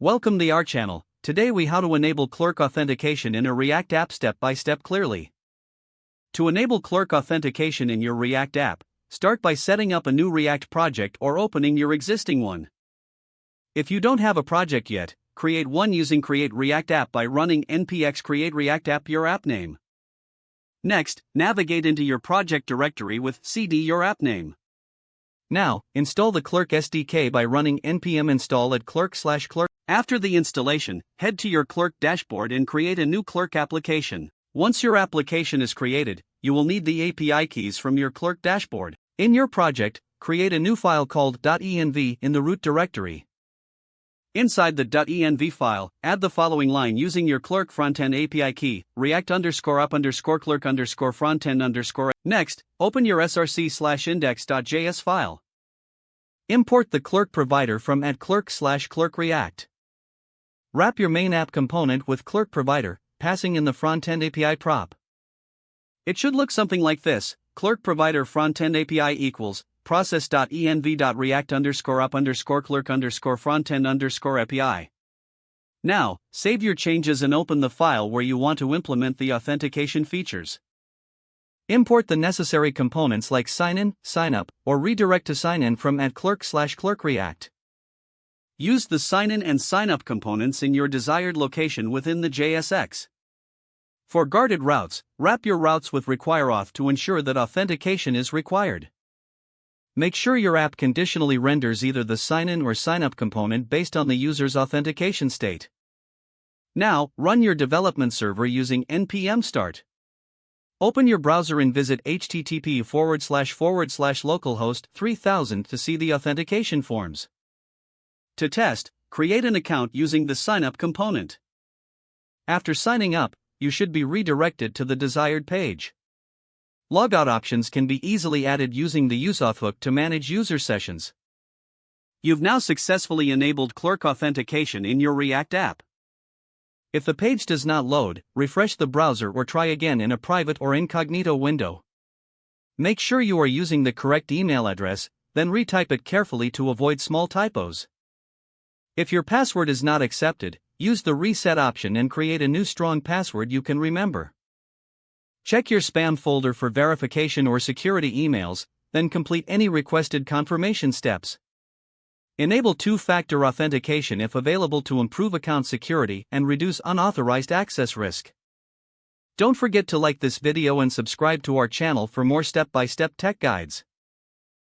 Welcome to our channel. Today we how to enable Clerk authentication in a React app step by step clearly. To enable Clerk authentication in your React app, start by setting up a new React project or opening your existing one. If you don't have a project yet, create one using create React app by running npx create React app your app name. Next, navigate into your project directory with cd your app name. Now, install the Clerk SDK by running npm install at clerk/clerk. After the installation, head to your Clerk dashboard and create a new Clerk application. Once your application is created, you will need the API keys from your Clerk dashboard. In your project, create a new file called .env in the root directory. Inside the .env file, add the following line using your Clerk frontend API key, react_app_clerk_frontend_. Next, open your src/index.js file. Import the Clerk provider from @clerk/clerk react. Wrap your main app component with Clerk provider, passing in the frontend API prop. It should look something like this: Clerk provider frontend API equals process.env.react_app_clerk_frontend_API. Now, save your changes and open the file where you want to implement the authentication features. Import the necessary components like sign-in, sign-up, or redirect to sign-in from @clerk/clerk react. Use the sign-in and sign-up components in your desired location within the JSX. For guarded routes, wrap your routes with requireauth to ensure that authentication is required. Make sure your app conditionally renders either the sign-in or sign-up component based on the user's authentication state. Now, run your development server using npm start. Open your browser and visit http://localhost 3000 to see the authentication forms. To test, create an account using the sign-up component. After signing up, you should be redirected to the desired page. Logout options can be easily added using the useauth hook to manage user sessions. You've now successfully enabled Clerk authentication in your React app. If the page does not load, refresh the browser or try again in a private or incognito window. Make sure you are using the correct email address, then retype it carefully to avoid small typos. If your password is not accepted, use the reset option and create a new strong password you can remember. Check your spam folder for verification or security emails, then complete any requested confirmation steps. Enable two-factor authentication if available to improve account security and reduce unauthorized access risk. Don't forget to like this video and subscribe to our channel for more step-by-step tech guides.